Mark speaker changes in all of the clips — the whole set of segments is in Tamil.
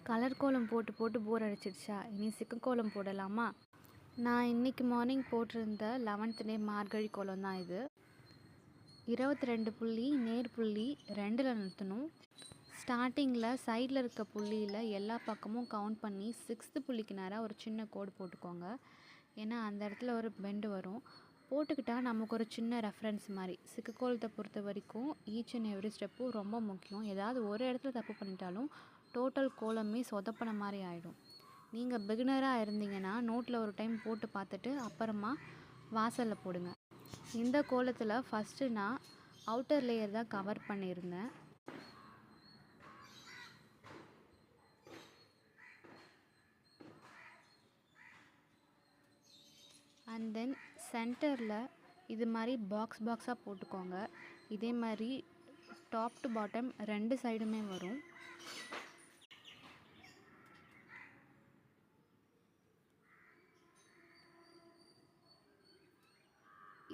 Speaker 1: கலர் கோலம் போட்டு போட்டு போர் அடிச்சிடுச்சா? இனி சிக்கு கோலம் போடலாமா? நான் இன்றைக்கி மார்னிங் போட்டிருந்த 11th டே மார்கழி கோலம் தான் இது. 22 புள்ளி நேர் புள்ளி 2ல் நிறுத்தணும். ஸ்டார்டிங்கில் சைடில் இருக்க புள்ளியில் எல்லா பக்கமும் கவுண்ட் பண்ணி 6th புள்ளிக்கு நேராக ஒரு சின்ன கோடு போட்டுக்கோங்க. ஏன்னா அந்த இடத்துல ஒரு பெண்டு வரும். போட்டுக்கிட்டால் நமக்கு ஒரு சின்ன ரெஃபரன்ஸ் மாதிரி. சிக்கு கோலத்தை பொறுத்த வரைக்கும் ஈச் அண்ட் எவ்ரி ஸ்டெப்பும் ரொம்ப முக்கியம். ஏதாவது ஒரு இடத்துல தப்பு பண்ணிட்டாலும் டோட்டல் கோலமே சொதப்பின மாதிரி ஆகிடும். நீங்கள் பிகினராக இருந்தீங்கன்னா நோட்டில் ஒரு டைம் போட்டு பார்த்துட்டு அப்புறமா வாசலில் போடுங்க. இந்த கோலத்தில் ஃபஸ்ட்டு நான் அவுட்டர் லேயர் தான் கவர் பண்ணியிருந்தேன். அண்ட் தென் சென்டரில் இது மாதிரி பாக்ஸாக போட்டுக்கோங்க. இதே மாதிரி டாப் டு பாட்டம் 2 சைடுமே வரும்.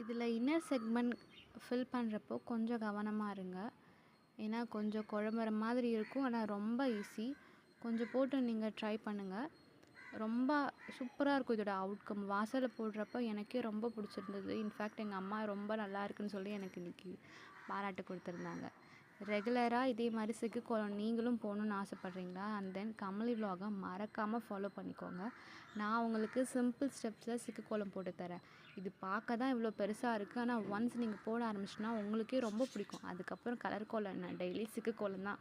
Speaker 1: இதில் இன்னர் செக்மெண்ட் ஃபில் பண்ணுறப்போ கொஞ்சம் கவனமாக இருங்க. ஏன்னா கொஞ்சம் குழம்புற மாதிரி இருக்கும். ஆனால் ரொம்ப ஈஸி. கொஞ்சம் போட்டு நீங்கள் ட்ரை பண்ணுங்கள். ரொம்ப சூப்பராக இருக்கும் இதோட அவுட்கம். வாசலில் போடுறப்போ எனக்கே ரொம்ப பிடிச்சிருந்தது. இன்ஃபேக்ட் எங்கள் அம்மா ரொம்ப நல்லா இருக்குன்னு சொல்லி எனக்கு இன்றைக்கி பாராட்டு கொடுத்துருந்தாங்க. ரெகுலராக இதே மாதிரி சிக்கு கோலம் நீங்களும் போகணுன்னு ஆசைப்பட்றீங்களா? அண்ட் தென் கமலி விலாகை மறக்காமல் ஃபாலோ பண்ணிக்கோங்க. நான் உங்களுக்கு சிம்பிள் ஸ்டெப்ஸில் சிக்கு கோலம் போட்டு தரேன். இது பார்க்க தான் இவ்வளோ பெருசாக இருக்குது. ஆனால் ஒன்ஸ் நீங்கள் போட ஆரம்பிச்சுன்னா உங்களுக்கே ரொம்ப பிடிக்கும். அதுக்கப்புறம் கலர் கோலம் என்ன, டெய்லி சிக்கு கோலம் தான்.